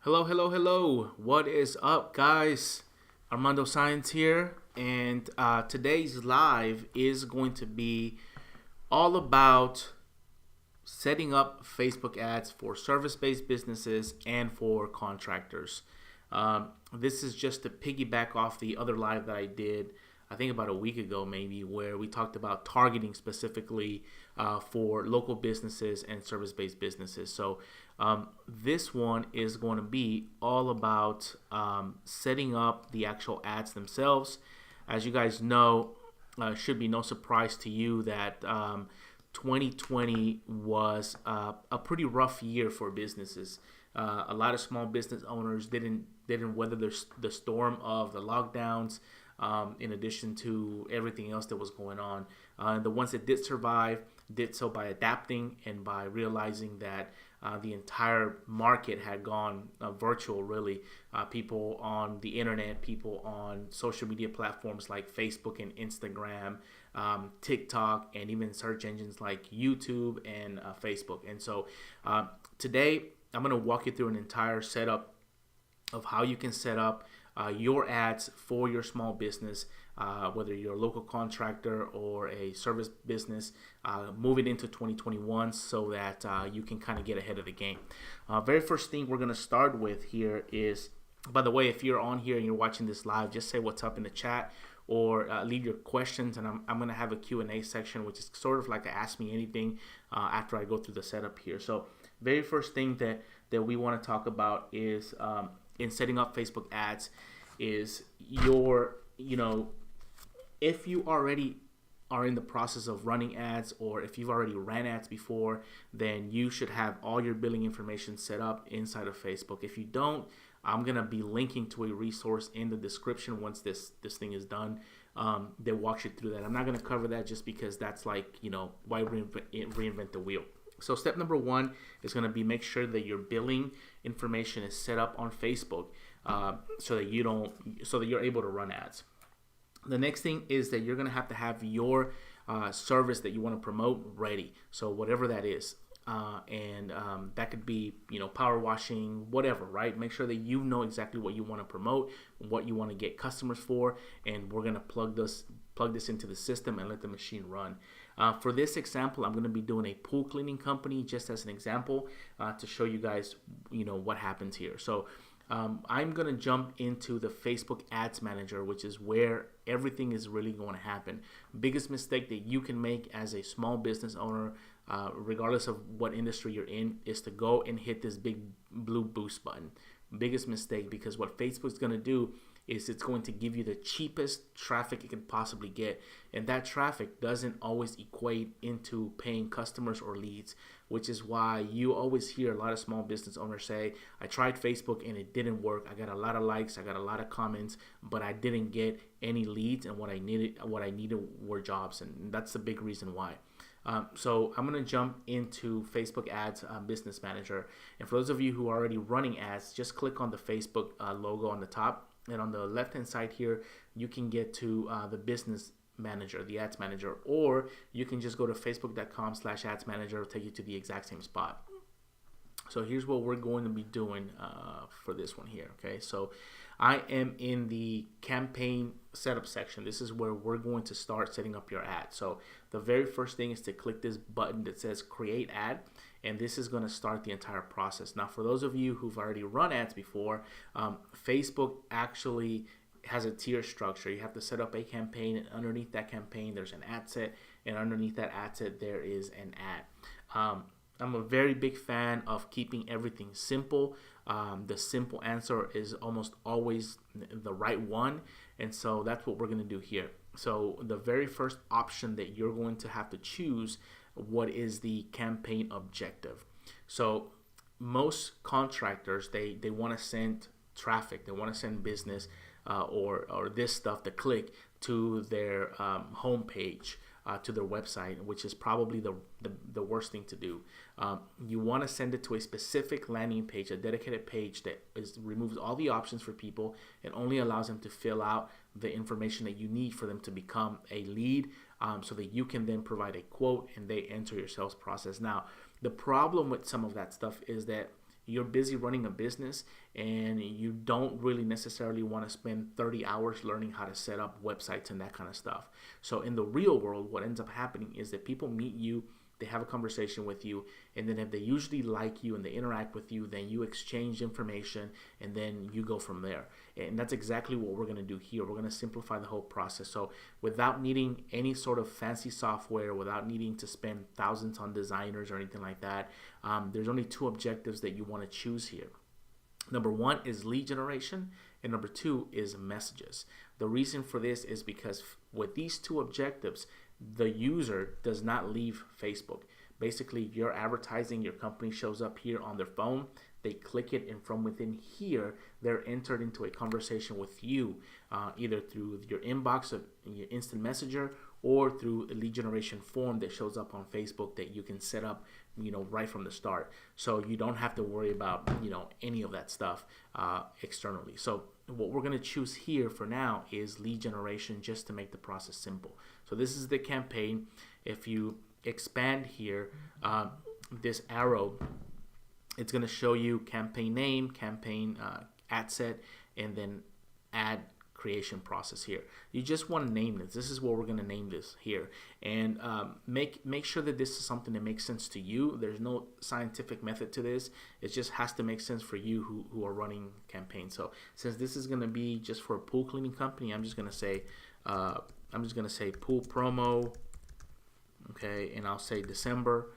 Hello, hello, hello. What is up, guys? Armando Science here, and today's live is going to be all about setting up Facebook ads for service based businesses and for contractors. This is just to piggyback off the other live that I did, I think about a week ago, maybe, where we talked about targeting specifically for local businesses and service based businesses. So, this one is going to be all about setting up the actual ads themselves. As you guys know, should be no surprise to you that 2020 was a pretty rough year for businesses. A lot of small business owners didn't weather the storm of the lockdowns. In addition to everything else that was going on, the ones that did survive did so by adapting and by realizing that the entire market had gone virtual. Really, people on the internet, people on social media platforms like Facebook and Instagram, TikTok, and even search engines like YouTube and Facebook. And so today I'm going to walk you through an entire setup of how you can set up your ads for your small business, whether you're a local contractor or a service business, move it into 2021 so that you can kind of get ahead of the game. Very first thing we're going to start with here is, by the way, if you're on here and you're watching this live, just say what's up in the chat or leave your questions, and I'm going to have a Q&A section, which is sort of like a Ask Me Anything after I go through the setup here. So very first thing that we want to talk about is in setting up Facebook ads is if you already are in the process of running ads, or if you've already ran ads before, then you should have all your billing information set up inside of Facebook. If you don't, I'm going to be linking to a resource in the description once this thing is done that walks you through that. I'm not going to cover that just because that's like, why reinvent the wheel. So step number one is going to be make sure that your billing information is set up on Facebook so that you're able to run ads. The next thing is that you're going to have your service that you want to promote ready. So whatever that is, and that could be power washing, whatever, right? Make sure that you know exactly what you want to promote, what you want to get customers for, and we're going to plug this into the system and let the machine run. For this example, I'm going to be doing a pool cleaning company just as an example to show you guys what happens here. So I'm going to jump into the Facebook Ads Manager, which is where everything is really going to happen. Biggest mistake that you can make as a small business owner, regardless of what industry you're in, is to go and hit this big blue boost button. Biggest mistake, because what Facebook's going to do is it's going to give you the cheapest traffic it can possibly get, and that traffic doesn't always equate into paying customers or leads, which is why you always hear a lot of small business owners say, I tried Facebook and it didn't work. I got a lot of likes, I got a lot of comments, but I didn't get any leads, and what I needed were jobs, and that's the big reason why. So I'm going to jump into Facebook Ads Business Manager, and for those of you who are already running ads, just click on the Facebook logo on the top. And on the left hand side here, you can get to the business manager, the ads manager, or you can just go to facebook.com/ads manager. It'll take you to the exact same spot. So here's what we're going to be doing for this one here. Okay, so I am in the campaign setup section. This is where we're going to start setting up your ad. So the very first thing is to click this button that says create ad, and this is going to start the entire process. Now, for those of you who've already run ads before, Facebook actually has a tier structure. You have to set up a campaign, and underneath that campaign there's an ad set, and underneath that ad set there is an ad. I'm a very big fan of keeping everything simple. The simple answer is almost always the right one, and so that's what we're going to do here. So the very first option that you're going to have to choose, what is the campaign objective? So most contractors, they want to send traffic, they want to send business or this stuff to click to their homepage, to their website, which is probably the worst thing to do. You want to send it to a specific landing page, a dedicated page that removes all the options for people and only allows them to fill out the information that you need for them to become a lead, so that you can then provide a quote and they enter your sales process. Now, the problem with some of that stuff is that you're busy running a business and you don't really necessarily want to spend 30 hours learning how to set up websites and that kind of stuff. So in the real world, what ends up happening is that people meet you, they have a conversation with you, and then if they usually like you and they interact with you, then you exchange information and then you go from there. And that's exactly what we're going to do here. We're going to simplify the whole process. So without needing any sort of fancy software, without needing to spend thousands on designers or anything like that, there's only two objectives that you want to choose here. Number one is lead generation, and number two is messages. The reason for this is because with these two objectives, the user does not leave Facebook. Basically, you're advertising, your company shows up here on their phone, they click it, and from within here, they're entered into a conversation with you, either through your inbox of your instant messenger or through a lead generation form that shows up on Facebook that you can set up, right from the start. So you don't have to worry about, any of that stuff externally. So what we're going to choose here for now is lead generation, just to make the process simple. So this is the campaign. If you expand here, this arrow, it's going to show you campaign name, campaign ad set, and then ad creation process here. You just want to name this. This is what we're going to name this here, and make sure that this is something that makes sense to you. There's no scientific method to this. It just has to make sense for you who are running campaigns. So since this is going to be just for a pool cleaning company, I'm just going to say pool promo, okay, and I'll say December.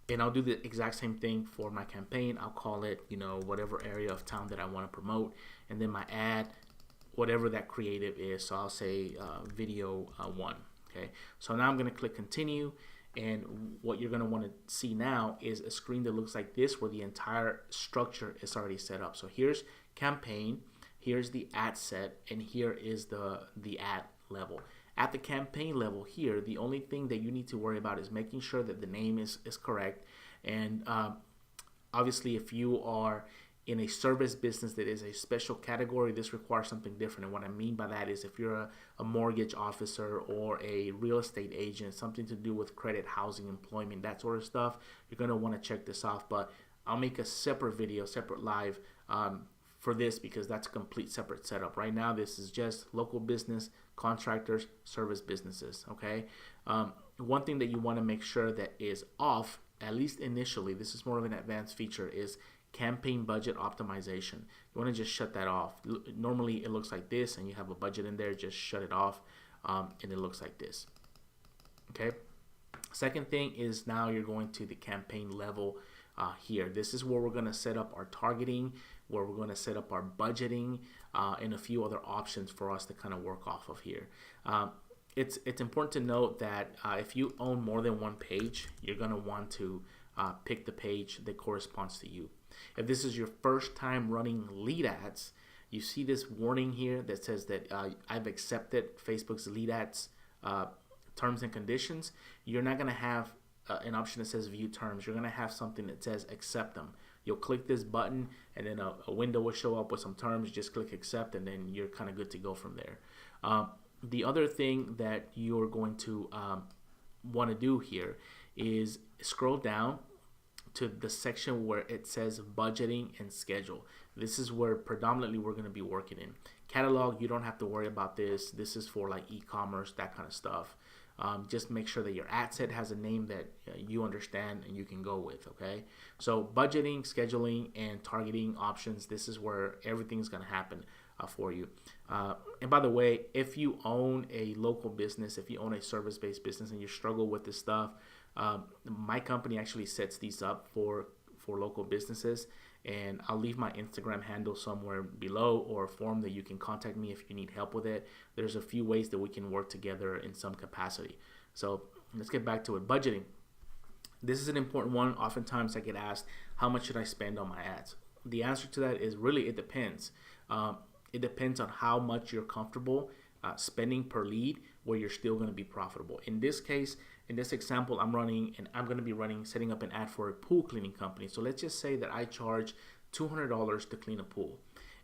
And I'll do the exact same thing for my campaign. I'll call it, whatever area of town that I want to promote. And then my ad, whatever that creative is. So I'll say video 1. Okay. So now I'm going to click continue. And what you're going to want to see now is a screen that looks like this, where the entire structure is already set up. So here's campaign, here's the ad set, and here is the ad level. At the campaign level here, the only thing that you need to worry about is making sure that the name is correct. And obviously, if you are in a service business that is a special category, this requires something different. And what I mean by that is if you're a mortgage officer or a real estate agent, something to do with credit, housing, employment, that sort of stuff, you're going to want to check this off. But I'll make a separate video, separate live for this, because that's a complete separate setup. Right now, this is just local business, contractors, service businesses. Okay. One thing that you want to make sure that is off, at least initially, this is more of an advanced feature, is campaign budget optimization. You want to just shut that off. Normally it looks like this, and you have a budget in there. Just shut it off, and it looks like this. Okay. Second thing is now you're going to the campaign level here. This is where we're going to set up our targeting, where we're going to set up our budgeting, and a few other options for us to kind of work off of here. It's important to note that if you own more than one page, you're going to want to pick the page that corresponds to you. If this is your first time running lead ads, you see this warning here that says that I've accepted Facebook's lead ads terms and conditions. You're not going to have an option that says view terms. You're going to have something that says accept them. You'll click this button, and then a window will show up with some terms. Just click accept, and then you're kind of good to go from there. The other thing that you're going to want to do here is scroll down to the section where it says budgeting and schedule. This is where predominantly we're going to be working in. Catalog, you don't have to worry about this. This is for like e-commerce, that kind of stuff. Just make sure that your ad set has a name that you understand and you can go with. Okay, so budgeting, scheduling, and targeting options, this is where everything's going to happen for you. And by the way, if you own a local business, if you own a service-based business and you struggle with this stuff, my company actually sets these up for local businesses, and I'll leave my Instagram handle somewhere below, or a form that you can contact me if you need help with it. There's a few ways that we can work together in some capacity. So let's get back to it. Budgeting. This is an important one. Oftentimes I get asked, how much should I spend on my ads? The answer to that is really, it depends. It depends on how much you're comfortable spending per lead, where you're still going to be profitable. In this case, in this example, I'm going to be setting up an ad for a pool cleaning company. So let's just say that I charge $200 to clean a pool.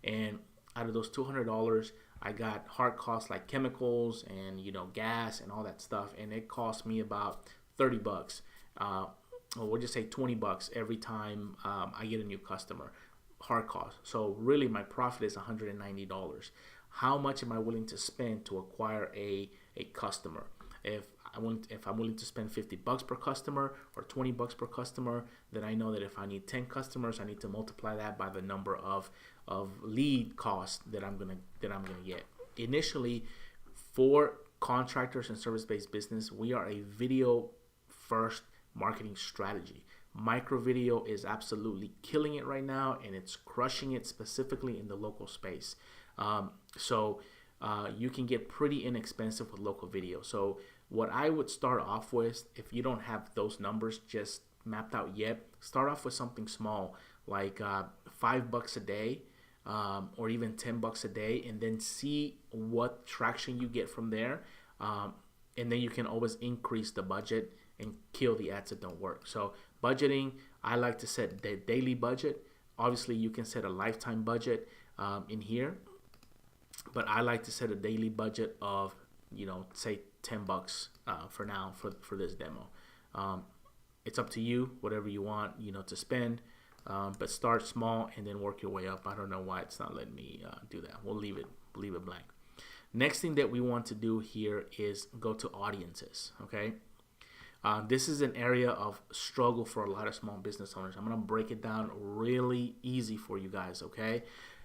And out of those $200, I got hard costs like chemicals and, gas and all that stuff. And it cost me about $30. or we'll just say $20 every time I get a new customer, hard cost. So really my profit is $190. How much am I willing to spend to acquire a customer? If I'm willing to spend $50 per customer or $20 per customer, then I know that if I need 10 customers, I need to multiply that by the number of lead costs that I'm gonna get. Initially, for contractors and service-based business, we are a video first marketing strategy. Micro video is absolutely killing it right now, and it's crushing it specifically in the local space. So you can get pretty inexpensive with local video. So what I would start off with, if you don't have those numbers just mapped out yet, start off with something small like $5 a day, or even $10 a day, and then see what traction you get from there. And then you can always increase the budget and kill the ads that don't work. So budgeting, I like to set the daily budget. Obviously, you can set a lifetime budget in here, but I like to set a daily budget of, say $10 for now for this demo. It's up to you, whatever you want, to spend. But start small and then work your way up. I don't know why it's not letting me do that. We'll leave it blank. Next thing that we want to do here is go to audiences. Okay. This is an area of struggle for a lot of small business owners. I'm going to break it down really easy for you guys. Okay.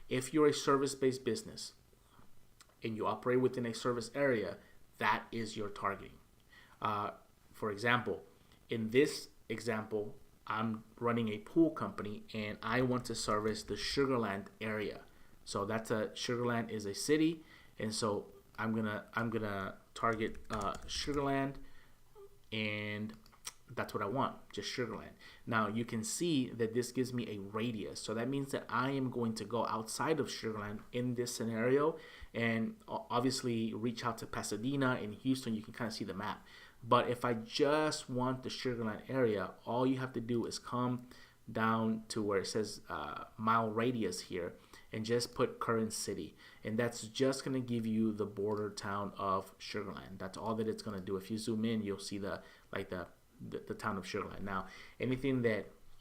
If you're a service-based business and you operate within a service area, that is your targeting. For example, in this example, I'm running a pool company and I want to service the Sugar Land area. So Sugar Land is a city, and so I'm gonna target Sugar Land, and that's what I want, just Sugar Land. Now you can see that this gives me a radius, so that means that I am going to go outside of Sugar Land in this scenario, and obviously reach out to Pasadena and Houston. You can kind of see the map. But if I just want the Sugar Land area, all you have to do is come down to where it says mile radius here and just put current city. And that's just going to give you the border town of Sugar Land. That's all that it's going to do. If you zoom in, you'll see the town of Sugar Land. Now,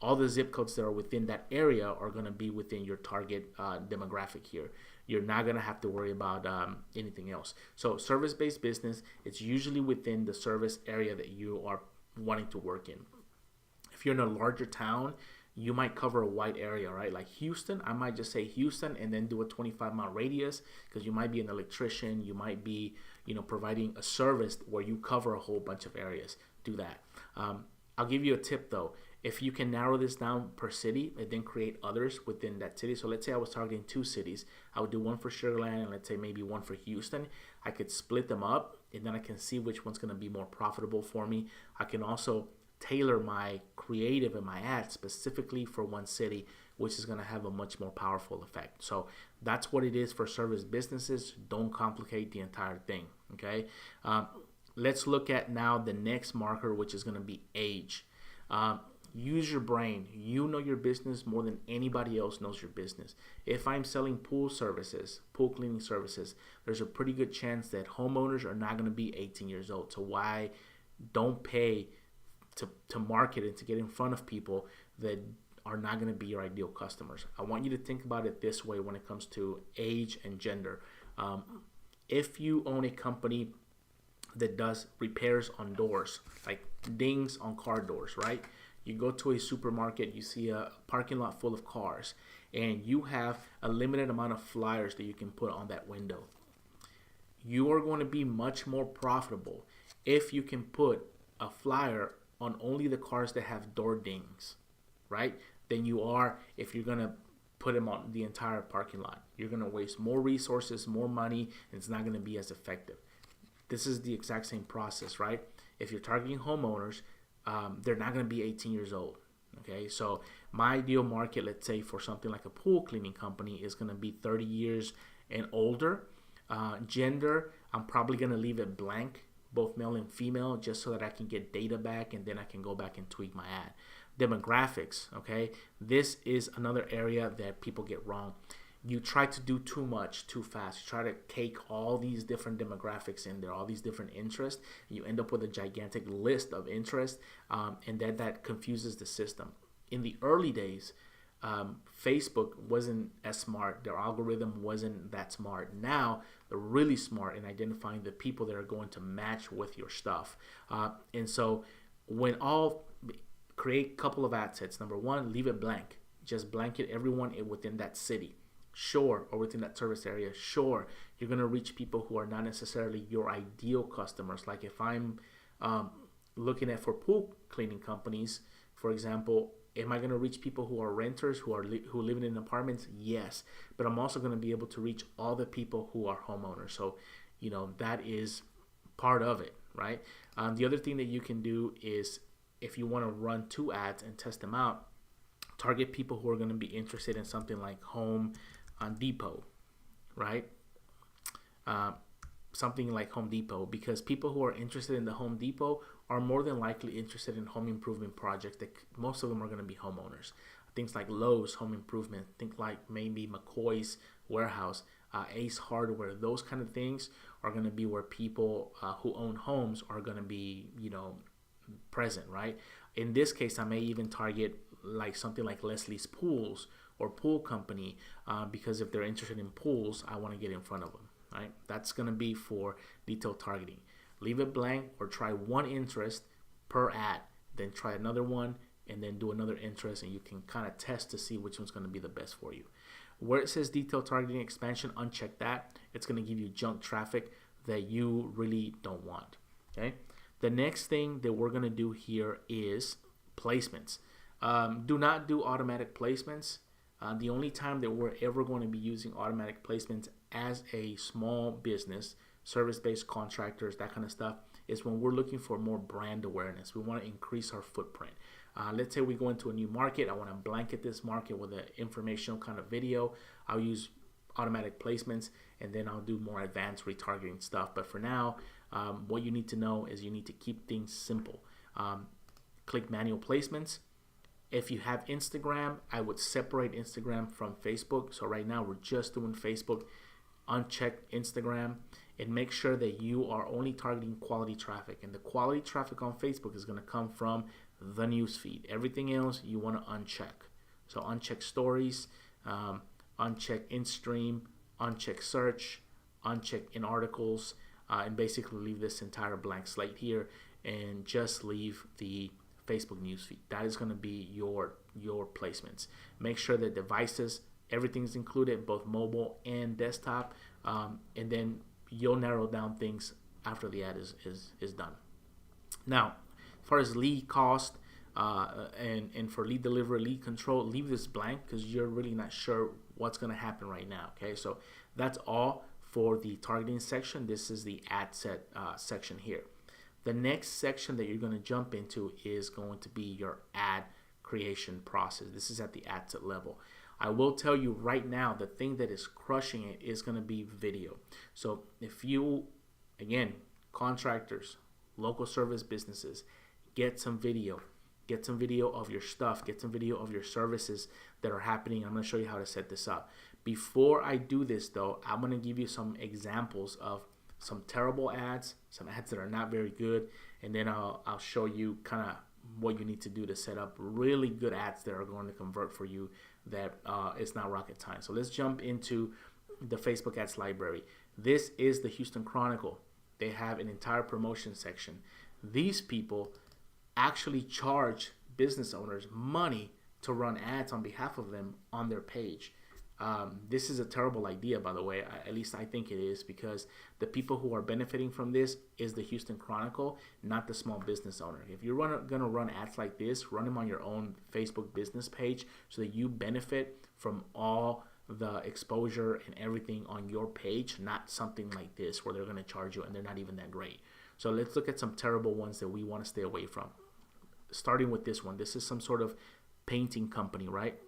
all the zip codes that are within that area are going to be within your target demographic here. You're not going to have to worry about anything else. So service-based business, it's usually within the service area that you are wanting to work in. If you're in a larger town, you might cover a wide area, right? Like Houston, I might just say Houston and then do a 25-mile radius, because you might be an electrician, you might be, providing a service where you cover a whole bunch of areas. Do that. I'll give you a tip though. If you can narrow this down per city and then create others within that city. So let's say I was targeting 2 cities. I would do one for Sugar Land and let's say maybe one for Houston. I could split them up and then I can see which one's going to be more profitable for me. I can also tailor my creative and my ads specifically for one city, which is going to have a much more powerful effect. So that's what it is for service businesses. Don't complicate the entire thing. Okay. Let's look at now the next marker, which is going to be age. Use your brain. You know your business more than anybody else knows your business. If I'm selling pool cleaning services, there's a pretty good chance that homeowners are not going to be 18 years old. So why don't pay to market and to get in front of people that are not going to be your ideal customers? I want you to think about it this way when it comes to age and gender. If you own a company that does repairs on doors, like dings on car doors, right? You go to a supermarket, you see a parking lot full of cars, and you have a limited amount of flyers that you can put on that window. You are going to be much more profitable if you can put a flyer on only the cars that have door dings, right? Than you are if you're going to put them on the entire parking lot. You're going to waste more resources, more money, and it's not going to be as effective. This is the exact same process, right? If you're targeting homeowners, they're not going to be 18 years old. Okay, so my ideal market, let's say for something like a pool cleaning company, is going to be 30 years and older. Gender, I'm probably going to leave it blank, both male and female, just so that I can get data back and then I can go back and tweak my ad. Demographics, okay, this is another area that people get wrong. you try to do too much too fast. You try to take all these different demographics in there, all these different interests. You end up with a gigantic list of interests, and then that confuses the system. In the early days, Facebook wasn't as smart. Their algorithm wasn't that smart. Now they're really smart in identifying the people that are going to match with your stuff. And so when all create a couple of ad sets. Number one, leave it blank. Just blanket everyone within that city. Sure, or within that service area. Sure, you're going to reach people who are not necessarily your ideal customers. Like if I'm looking at for pool cleaning companies, for example, am I going to reach people who are renters, who live in apartments? Yes, but I'm also going to be able to reach all the people who are homeowners. So, that is part of it, right? The other thing that you can do is, if you want to run 2 ads and test them out, target people who are going to be interested in something like Home Depot, right? Something like Home Depot, because people who are interested in the Home Depot are more than likely interested in home improvement projects. That most of them are going to be homeowners. Things like Lowe's Home Improvement, think like maybe McCoy's Warehouse, Ace Hardware. Those kind of things are going to be where people who own homes are going to be, present, right? In this case, I may even target like something like Leslie's Pools or Pool Company, because if they're interested in pools, I want to get in front of them, right? That's going to be for detailed targeting. Leave it blank or try one interest per ad, then try another one, and then do another interest, and you can kind of test to see which one's going to be the best for you. Where it says detailed targeting expansion, uncheck that. It's going to give you junk traffic that you really don't want, okay? The next thing that we're going to do here is placements. Do not do automatic placements. The only time that we're ever going to be using automatic placements as a small business, service-based contractors, that kind of stuff, is when we're looking for more brand awareness. We want to increase our footprint. Let's say we go into a new market. I want to blanket this market with an informational kind of video. I'll use automatic placements, and then I'll do more advanced retargeting stuff. But for now, what you need to know is you need to keep things simple. Click manual placements. If you have Instagram, I would separate Instagram from Facebook. So right now we're just doing Facebook. Uncheck Instagram and make sure that you are only targeting quality traffic. And the quality traffic on Facebook is going to come from the newsfeed. Everything else you want to uncheck. So uncheck stories, uncheck in-stream, uncheck search, uncheck in articles, and basically leave this entire blank slate here and just leave the Facebook newsfeed. That is going to be your placements. Make sure that devices, everything's included, both mobile and desktop, and then you'll narrow down things after the ad is done. Now, as far as lead cost and for lead delivery, lead control, leave this blank because you're really not sure what's going to happen right now. Okay, so that's all for the targeting section. This is the ad set section here. The next section that you're going to jump into is going to be your ad creation process. This is at the ad set level. I will tell you right now, the thing that is crushing it is going to be video. So if you, again, contractors, local service businesses, get some video of your stuff, get some video of your services that are happening. I'm going to show you how to set this up. Before I do this though, I'm going to give you some examples of some terrible ads, some ads that are not very good, and then I'll show you kind of what you need to do to set up really good ads that are going to convert for you, that it's not rocket science. So let's jump into the Facebook ads library. This is the Houston Chronicle. They have an entire promotion section. These people actually charge business owners money to run ads on behalf of them on their page. This is a terrible idea, by the way. At least I think it is, because the people who are benefiting from this is the Houston Chronicle, not the small business owner. If you're going to run ads like this, run them on your own Facebook business page so that you benefit from all the exposure and everything on your page, not something like this where they're going to charge you and they're not even that great. So let's look at some terrible ones that we want to stay away from. Starting with this one. This is some sort of painting company, right?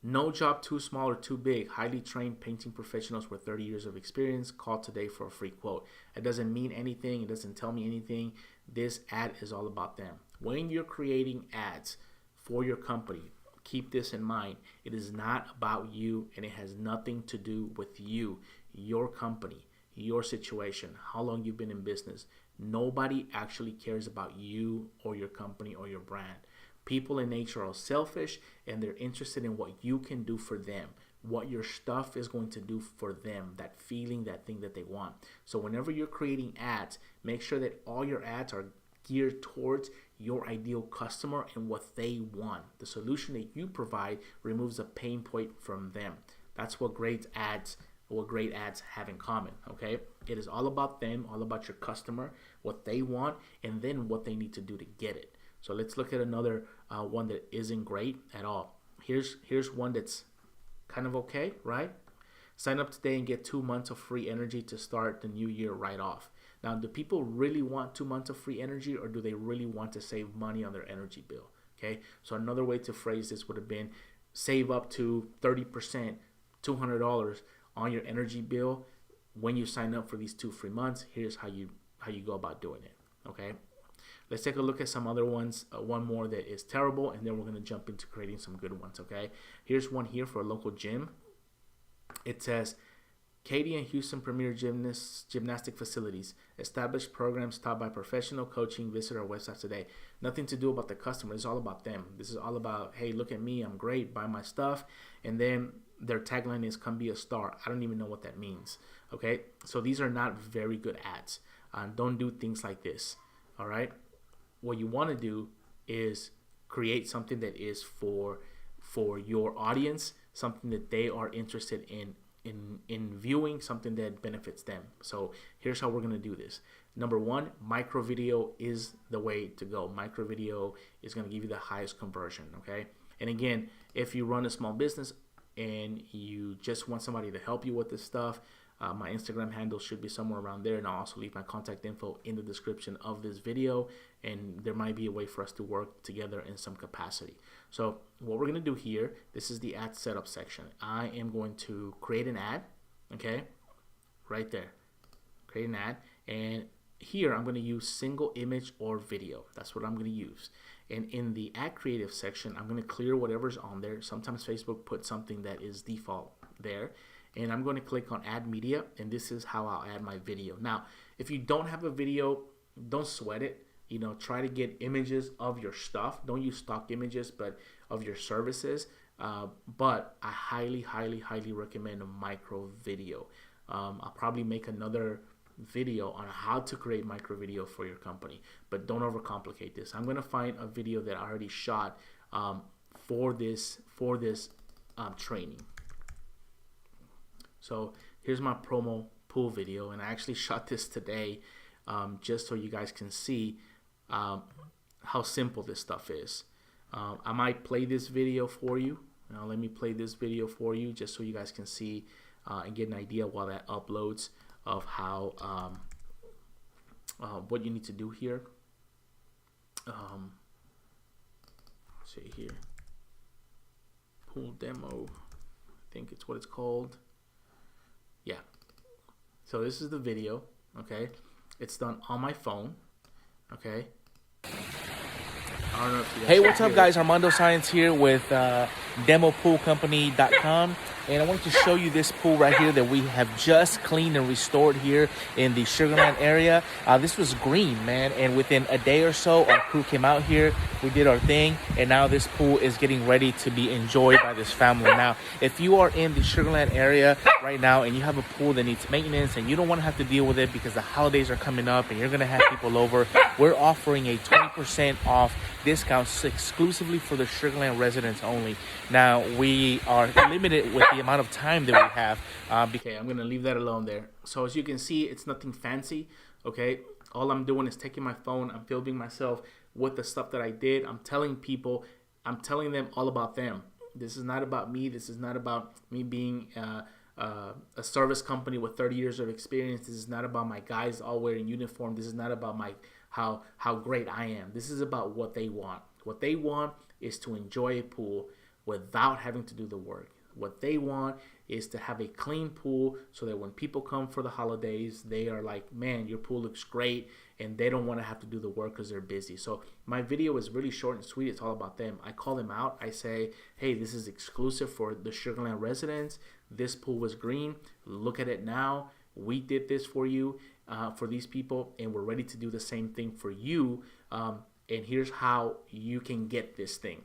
No job too small or too big. Highly trained painting professionals with 30 years of experience. Call today for a free quote. It doesn't mean anything. It doesn't tell me anything. This ad is all about them. When you're creating ads for your company, keep this in mind. It is not about you, and it has nothing to do with you, your company, your situation, how long you've been in business. Nobody actually cares about you or your company or your brand. People in nature are selfish, and they're interested in what you can do for them, what your stuff is going to do for them, that feeling, that thing that they want. So whenever you're creating ads, make sure that all your ads are geared towards your ideal customer and what they want. The solution that you provide removes a pain point from them. That's what great ads have in common. Okay, it is all about them, all about your customer, what they want, and then what they need to do to get it. So let's look at another one that isn't great at all. Here's one that's kind of okay, right? Sign up today and get 2 months of free energy to start the new year right off. Now, do people really want 2 months of free energy, or do they really want to save money on their energy bill? Okay, so another way to phrase this would have been save up to 30%, $200 on your energy bill when you sign up for these 2 free months. Here's how you go about doing it. Okay, let's take a look at some other ones. One more that is terrible, and then we're going to jump into creating some good ones. Okay, here's one here for a local gym. It says, Katy and Houston premier gymnastic facilities. Established programs taught by professional coaching. Visit our website today. Nothing to do about the customer. It's all about them. This is all about, hey, look at me. I'm great. Buy my stuff. And then their tagline is, come be a star. I don't even know what that means. Okay, so these are not very good ads. Don't do things like this. All right. What you want to do is create something that is for your audience, something that they are interested in viewing, something that benefits them. So here's how we're going to do this. Number one, micro video is the way to go. Micro video is going to give you the highest conversion. Okay, and again, if you run a small business and you just want somebody to help you with this stuff, my Instagram handle should be somewhere around there, and I'll also leave my contact info in the description of this video, and there might be a way for us to work together in some capacity. So what we're going to do here, this is the ad setup section. I am going to create an ad, okay, right there, create an ad, and here I'm going to use single image or video. That's what I'm going to use. And in the ad creative section, I'm going to clear whatever's on there. Sometimes Facebook puts something that is default there. And I'm going to click on add media, and this is how I'll add my video. Now, if you don't have a video, don't sweat it. You know, try to get images of your stuff. Don't use stock images, but of your services. But I highly, highly, highly recommend a micro video. I'll probably make another video on how to create micro video for your company, but don't overcomplicate this. I'm going to find a video that I already shot for this training. So here's my promo pool video, and I actually shot this today just so you guys can see how simple this stuff is. I might play this video for you. Let me play this video for you just so you guys can see and get an idea while that uploads of how what you need to do here. Let's see here, pool demo, I think it's what it's called. Yeah, so this is the video. Okay, it's done on my phone. Okay, I don't know if you guys. Hey, what's up, guys? Armando Science here with demopoolcompany.com, and I wanted to show you this pool right here that we have just cleaned and restored here in the Sugarland area. This was green, man, and within a day or so, our crew came out here. We did our thing, and now this pool is getting ready to be enjoyed by this family. Now, if you are in the Sugarland area right now and you have a pool that needs maintenance and you don't want to have to deal with it because the holidays are coming up and you're going to have people over, we're offering a 20% off discount exclusively for the Sugarland residents only. Now, we are limited with the amount of time that we have. Okay, I'm going to leave that alone there. So as you can see, it's nothing fancy. Okay, all I'm doing is taking my phone, I'm filming myself with the stuff that I did. I'm telling people, I'm telling them all about them. This is not about me. This is not about me being a service company with 30 years of experience. This is not about my guys all wearing uniform. This is not about my how great I am. This is about what they want. What they want is to enjoy a pool without having to do the work. What they want is to have a clean pool so that when people come for the holidays, they are like, man, your pool looks great, and they don't want to have to do the work because they're busy. So my video is really short and sweet. It's all about them. I call them out. I say, hey, this is exclusive for the Sugar Land residents. This pool was green. Look at it now. We did this for you, for these people, and we're ready to do the same thing for you. And here's how you can get this thing.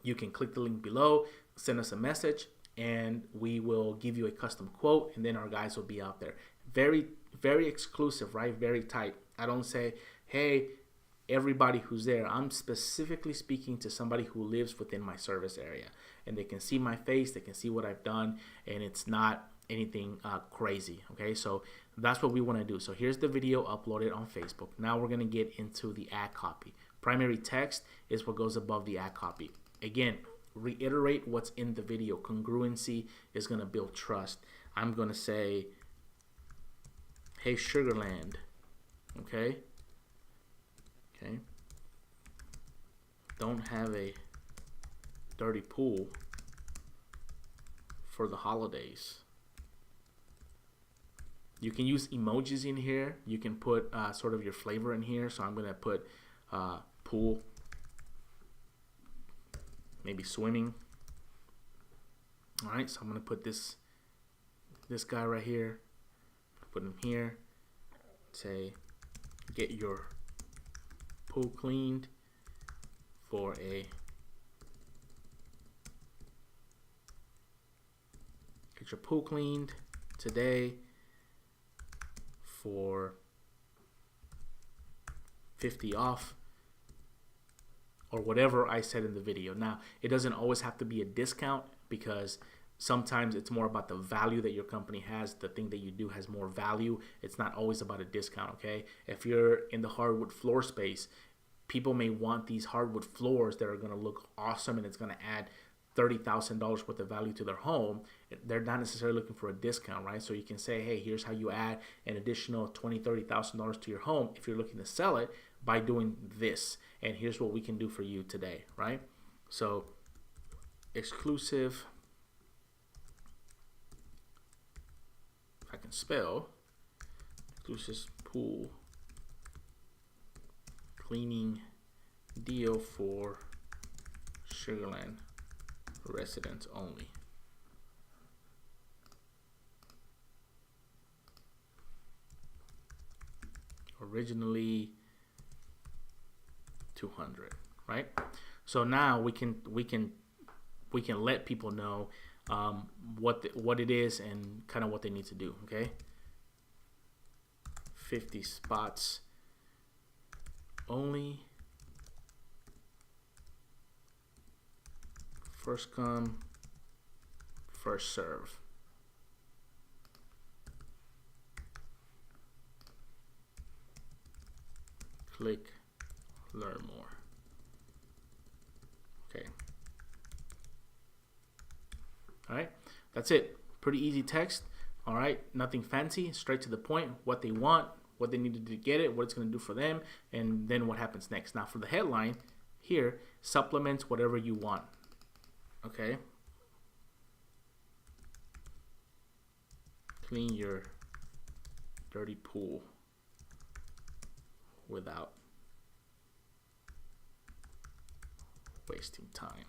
You can click the link below, send us a message, and we will give you a custom quote, and then our guys will be out there. Very, very exclusive, right? Very tight. I don't say, hey, everybody who's there. I'm specifically speaking to somebody who lives within my service area, and they can see my face, they can see what I've done, and it's not anything crazy. Okay, so that's what we want to do. So here's the video uploaded on Facebook. Now we're going to get into the ad copy. Primary text is what goes above the ad copy. Again, reiterate what's in the video. Congruency is going to build trust. I'm going to say, hey, Sugar Land. Okay. Don't have a dirty pool for the holidays. You can use emojis in here. You can put sort of your flavor in here. So I'm going to put pool, maybe swimming. All right, so I'm going to put this guy right here. Put him here. Say, get your pool cleaned for a get your pool cleaned today for 50 off, or whatever I said in the video. Now, it doesn't always have to be a discount, because sometimes it's more about the value that your company has. The thing that you do has more value. It's not always about a discount, okay? If you're in the hardwood floor space, people may want these hardwood floors that are going to look awesome, and it's going to add $30,000 worth of value to their home. They're not necessarily looking for a discount, right? So you can say, hey, here's how you add an additional $20,000, $30,000 to your home if you're looking to sell it by doing this. And here's what we can do for you today, right? So exclusive, if I can spell, exclusive pool cleaning deal for Sugar Land residents only. Originally 200, right? So now we can let people know what it is and kind of what they need to do. Okay, 50 spots only. First come, first serve. Click, learn more. Okay. All right, that's it. Pretty easy text. All right, nothing fancy, straight to the point, what they want, what they need to do to get it, what it's going to do for them, and then what happens next. Now for the headline here, supplements whatever you want. Okay. Clean your dirty pool without wasting time.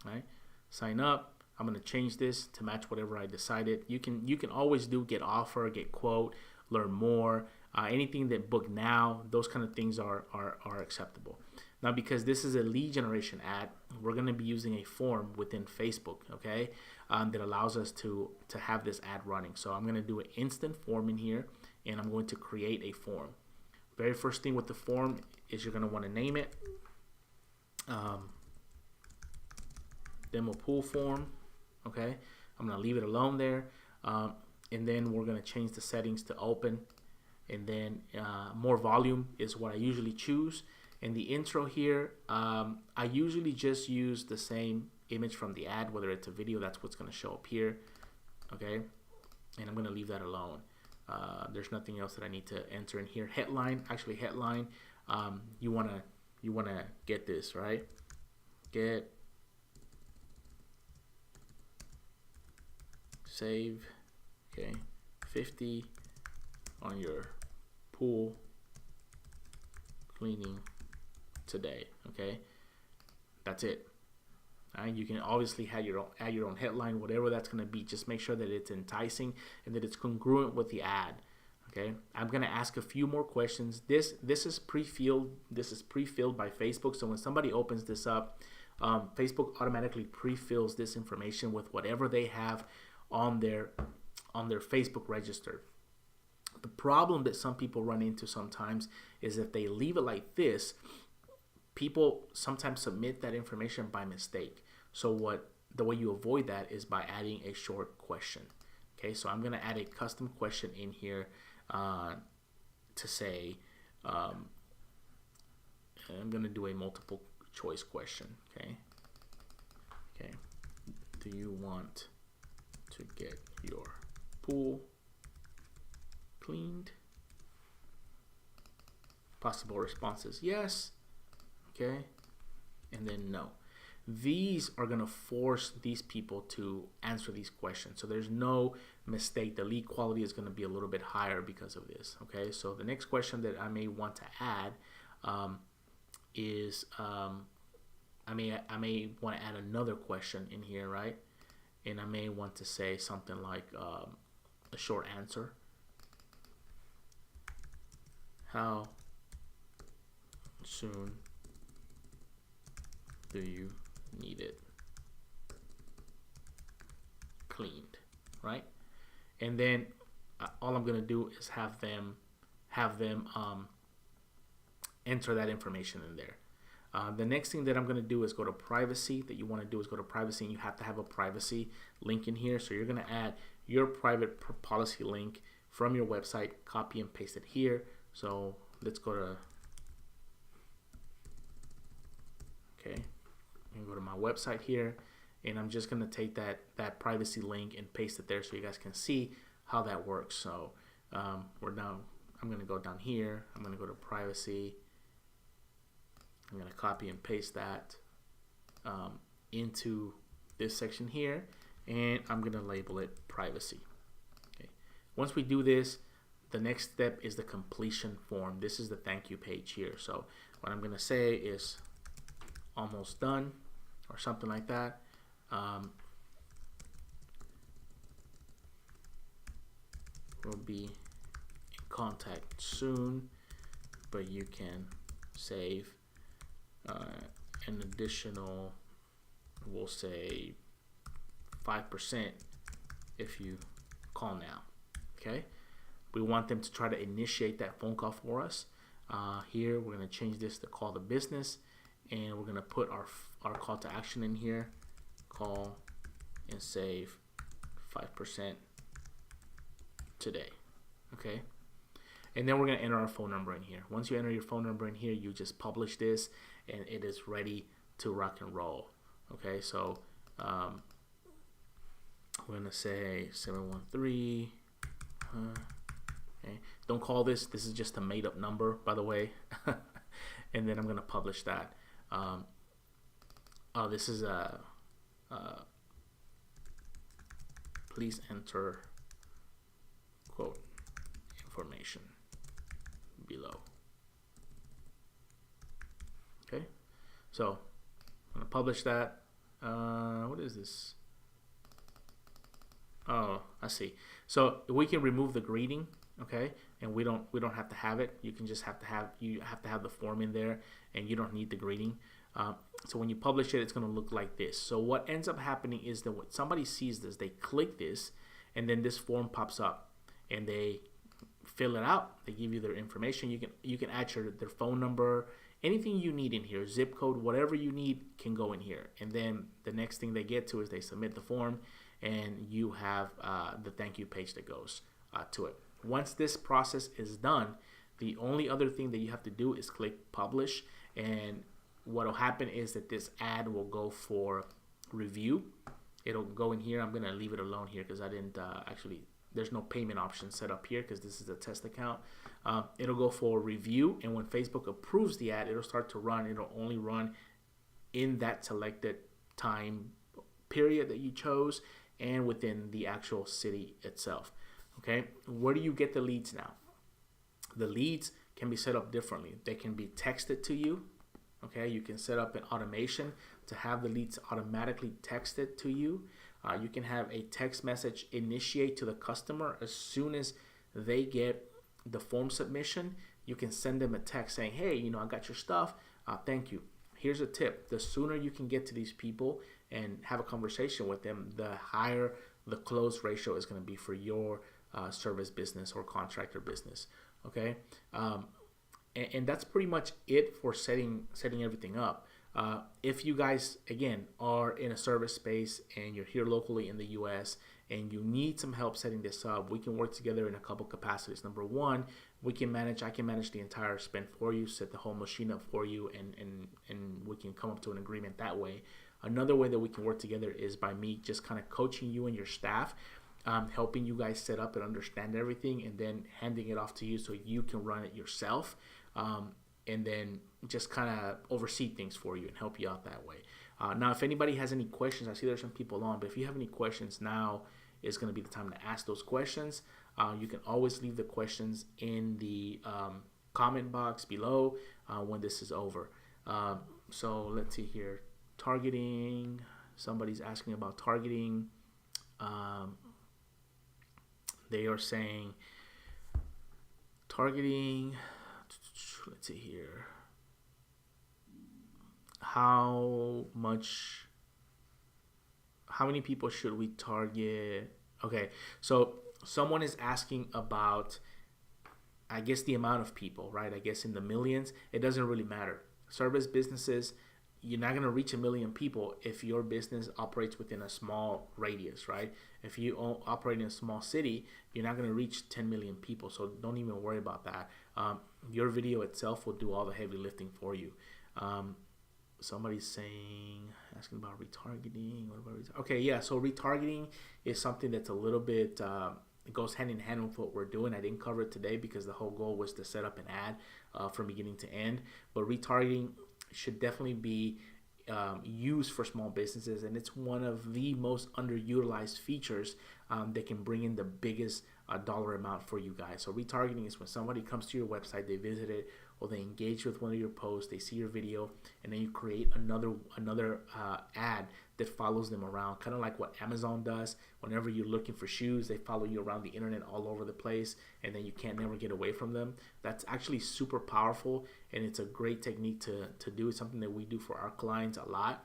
All right. Sign up. I'm going to change this to match whatever I decided. You can always do get offer, get quote, learn more, anything that book now. Those kind of things are acceptable. Now, because this is a lead generation ad, we're going to be using a form within Facebook, okay, that allows us to have this ad running. So I'm going to do an instant form in here, and I'm going to create a form. Very first thing with the form is you're going to want to name it demo pool form, okay. I'm going to leave it alone there, and then we're going to change the settings to open, and then more volume is what I usually choose. In the intro here, I usually just use the same image from the ad, whether it's a video, that's what's going to show up here, okay, and I'm going to leave that alone. There's nothing else that I need to enter in here. Headline, you want to get this, right? Get save, okay, 50 on your pool cleaning today. Okay, that's it. You can obviously add your own headline, whatever that's going to be. Just make sure that it's enticing and that it's congruent with the ad. Okay, I'm going to ask a few more questions. This is pre-filled. This is pre-filled by Facebook. So when somebody opens this up, Facebook automatically pre-fills this information with whatever they have on their Facebook register. The problem that some people run into sometimes is if they leave it like this, people sometimes submit that information by mistake. So the way you avoid that is by adding a short question. Okay, so I'm going to add a custom question in here to say, I'm going to do a multiple choice question. Okay, do you want to get your pool cleaned? Possible responses: yes, okay, and then no. These are going to force these people to answer these questions. So there's no mistake. The lead quality is going to be a little bit higher because of this. Okay, so the next question that I may want to add is I may want to add another question in here, right? And I may want to say something like a short answer. How soon do you need it cleaned, right? And then all I'm gonna do is have them enter that information in there. The next thing that I'm going to do is go to privacy. That you want to do is go to privacy, and you have to have a privacy link in here. So you're going to add your private policy link from your website, copy and paste it here. So let's go to, okay, and go to my website here, and I'm just going to take that privacy link and paste it there so you guys can see how that works. So I'm going to go down here. I'm going to go to privacy. I'm going to copy and paste that into this section here, and I'm going to label it privacy. Okay. Once we do this, the next step is the completion form. This is the thank you page here. So what I'm going to say is almost done or something like that. We'll be in contact soon, but you can save an additional, we'll say 5% if you call now. Okay, we want them to try to initiate that phone call for us. Here we're going to change this to call the business, and we're going to put our call to action in here. Call and save 5% today. Okay, and then we're going to enter our phone number in here. Once you enter your phone number in here, you just publish this and it is ready to rock and roll. Okay, so we're going to say 713. Okay, don't call this. This is just a made up number, by the way. And then I'm going to publish that. This is a please enter quote information below. Okay, so I'm gonna publish that. What is this? Oh, I see. So we can remove the greeting, okay, and we don't have to have it. You can just have to have the form in there, and you don't need the greeting. So when you publish it, it's going to look like this. So what ends up happening is that when somebody sees this, they click this, and then this form pops up, and they fill it out. They give you their information. You can add their phone number, anything you need in here, zip code, whatever you need can go in here. And then the next thing they get to is they submit the form, and you have the thank you page that goes to it. Once this process is done, the only other thing that you have to do is click publish, and what will happen is that this ad will go for review. It'll go in here. I'm going to leave it alone here because I didn't there's no payment option set up here because this is a test account. It'll go for review, and when Facebook approves the ad, it'll start to run. It'll only run in that selected time period that you chose, and within the actual city itself. Okay, where do you get the leads now? The leads can be set up differently. They can be texted to you. Okay, you can set up an automation to have the leads automatically texted to you. You can have a text message initiate to the customer as soon as they get the form submission. You can send them a text saying, hey, I got your stuff. Thank you. Here's a tip. The sooner you can get to these people and have a conversation with them, the higher the close ratio is going to be for your service business or contractor business. Okay. And that's pretty much it for setting everything up. If you guys, again, are in a service space and you're here locally in the US and you need some help setting this up, we can work together in a couple capacities. Number one, I can manage the entire spend for you, set the whole machine up for you, and we can come up to an agreement that way. Another way that we can work together is by me just kind of coaching you and your staff, helping you guys set up and understand everything, and then handing it off to you so you can run it yourself. And then just kind of oversee things for you and help you out that way. Now, if anybody has any questions, I see there's some people on, but if you have any questions, now is going to be the time to ask those questions. You can always leave the questions in the comment box below when this is over. So let's see here. Targeting. Somebody's asking about targeting. They are saying targeting. Let's see here. How many people should we target? Okay, so someone is asking about, I guess, the amount of people, right? I guess in the millions. It doesn't really matter. Service businesses, you're not going to reach 1 million people if your business operates within a small radius, right? If you operate in a small city, you're not going to reach 10 million people, so don't even worry about that. Your video itself will do all the heavy lifting for you. Somebody's asking about retargeting. Okay, yeah, so retargeting is something that's a little bit, it goes hand in hand with what we're doing. I didn't cover it today because the whole goal was to set up an ad from beginning to end, but retargeting should definitely be used for small businesses, and it's one of the most underutilized features that can bring in the biggest dollar amount for you guys. So retargeting is when somebody comes to your website, they visit it, or they engage with one of your posts, they see your video, and then you create another ad that follows them around, kind of like what Amazon does. Whenever you're looking for shoes, they follow you around the internet all over the place, and then you can't never get away from them. That's actually super powerful, and it's a great technique to do. It's something that we do for our clients a lot,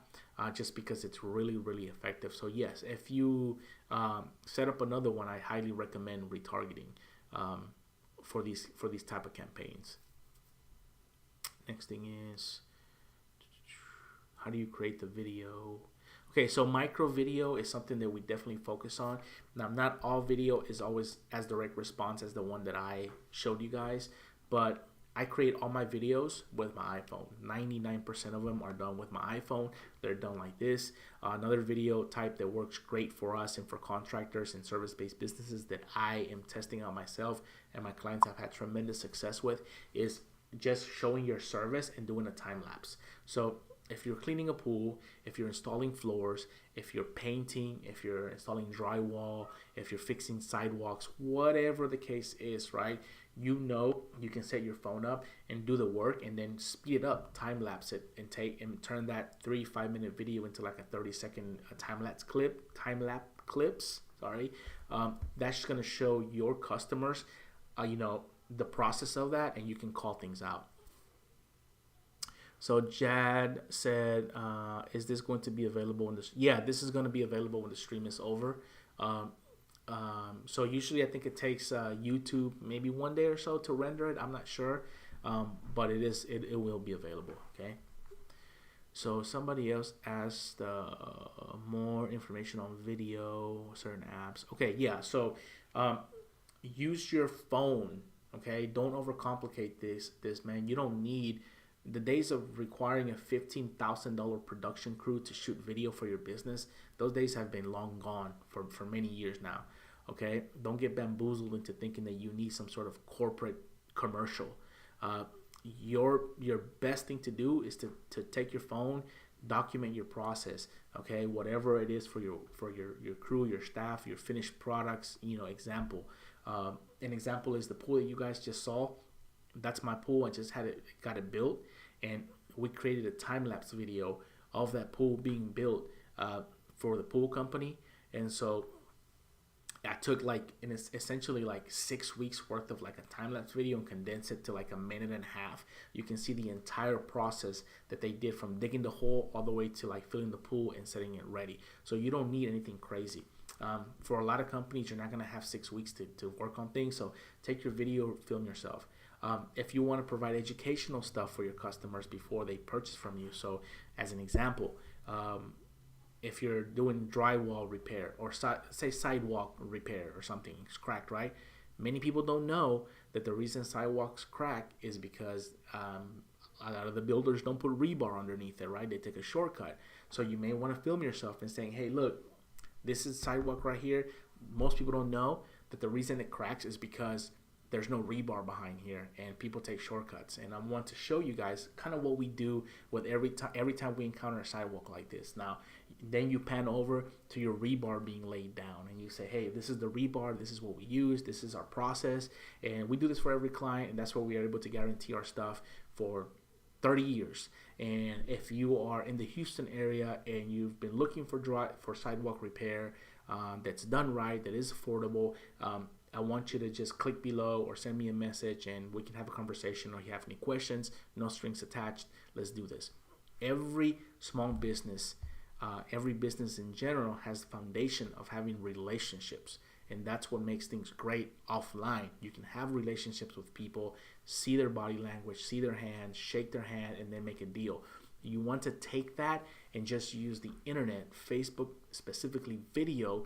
just because it's really, really effective. So yes, if you set up another one, I highly recommend retargeting for these type of campaigns. Next thing is, how do you create the video? Okay, so micro video is something that we definitely focus on. Now, not all video is always as direct response as the one that I showed you guys, but I create all my videos with my iPhone. 99% of them are done with my iPhone. They're done like this. Another video type that works great for us and for contractors and service-based businesses that I am testing out myself and my clients have had tremendous success with is just showing your service and doing a time lapse. So if you're cleaning a pool, if you're installing floors, if you're painting, if you're installing drywall, if you're fixing sidewalks, whatever the case is, right? You can set your phone up and do the work and then speed it up, time lapse it, and turn that 3-5 minute video into like a 30-second time lapse clips. That's just gonna show your customers, the process of that, and you can call things out. So Jad said, is this going to be available in this? Yeah, this is going to be available when the stream is over. So usually I think it takes YouTube maybe 1 day or so to render it. I'm not sure, but it will be available. Okay. So somebody else asked more information on video, certain apps. Okay, yeah. So use your phone. Okay, don't overcomplicate this, man. You don't need the days of requiring a $15,000 production crew to shoot video for your business. Those days have been long gone for many years now. Okay, don't get bamboozled into thinking that you need some sort of corporate commercial. Your best thing to do is to take your phone, Document your process, okay? Whatever it is for your crew, your staff, your finished products. Example. An example is the pool that you guys just saw. That's my pool. I just got it built, and we created a time lapse video of that pool being built for the pool company. And so I took and it's essentially like 6 weeks worth of like a time lapse video and condensed it to like a minute and a half. You can see the entire process that they did from digging the hole all the way to like filling the pool and setting it ready. So you don't need anything crazy. For a lot of companies, you're not going to have 6 weeks to work on things. So take your video, film yourself. If you want to provide educational stuff for your customers before they purchase from you. So as an example, if you're doing drywall repair or say sidewalk repair or something, it's cracked, right? Many people don't know that the reason sidewalks crack is because a lot of the builders don't put rebar underneath it, right? They take a shortcut. So you may want to film yourself and saying, hey, look, this is sidewalk right here. Most people don't know that the reason it cracks is because there's no rebar behind here and people take shortcuts. And I want to show you guys kind of what we do with every time we encounter a sidewalk like this. Now, then you pan over to your rebar being laid down and you say, hey, this is the rebar, this is what we use, this is our process. And we do this for every client, and that's why we are able to guarantee our stuff for 30 years. And if you are in the Houston area and you've been looking for sidewalk repair that's done right, that is affordable, I want you to just click below or send me a message and we can have a conversation. Or if you have any questions, no strings attached, let's do this. Every small business, every business in general has the foundation of having relationships. And that's what makes things great offline. You can have relationships with people, see their body language, see their hands, shake their hand, and then make a deal. You want to take that and just use the internet, Facebook, specifically video,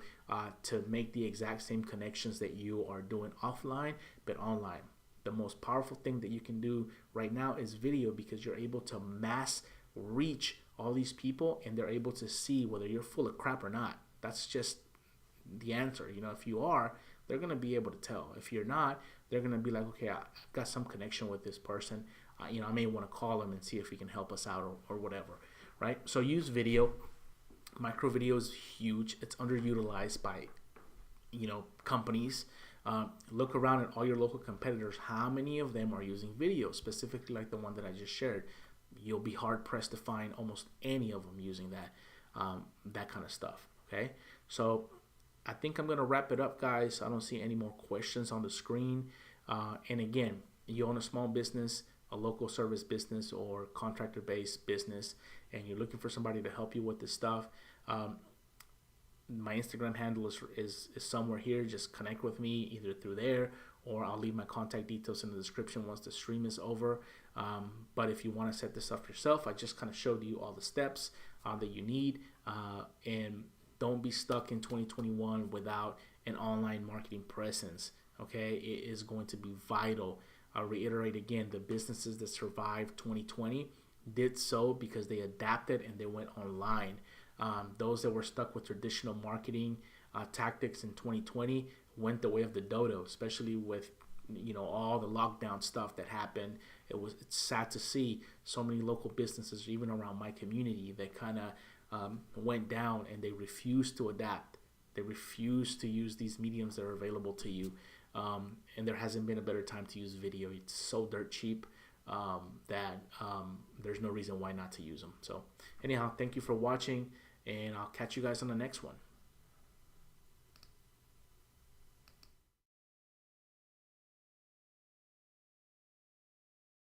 to make the exact same connections that you are doing offline, but online. The most powerful thing that you can do right now is video, because you're able to mass reach all these people and they're able to see whether you're full of crap or not. That's just the answer. If you are, they're going to be able to tell. If you're not, they're going to be like, okay, I've got some connection with this person. I may want to call him and see if he can help us out or whatever, right? So use video. Micro video is huge. It's underutilized by, companies. Look around at all your local competitors. How many of them are using video, specifically like the one that I just shared? You'll be hard pressed to find almost any of them using that kind of stuff. Okay, so I think I'm gonna wrap it up, guys. I don't see any more questions on the screen. And again, you own a small business, a local service business, or contractor-based business, and you're looking for somebody to help you with this stuff. My Instagram handle is somewhere here. Just connect with me either through there, or I'll leave my contact details in the description once the stream is over. But if you want to set this up yourself, I just kind of showed you all the steps that you need. And don't be stuck in 2021 without an online marketing presence. Okay, it is going to be vital. I'll reiterate again, the businesses that survived 2020 did so because they adapted and they went online. Those that were stuck with traditional marketing tactics in 2020 went the way of the dodo, especially with all the lockdown stuff that happened. It's sad to see so many local businesses, even around my community, that kind of went down and they refused to adapt. They refused to use these mediums that are available to you. And there hasn't been a better time to use video. It's so dirt cheap that there's no reason why not to use them. So anyhow, thank you for watching, and I'll catch you guys on the next one.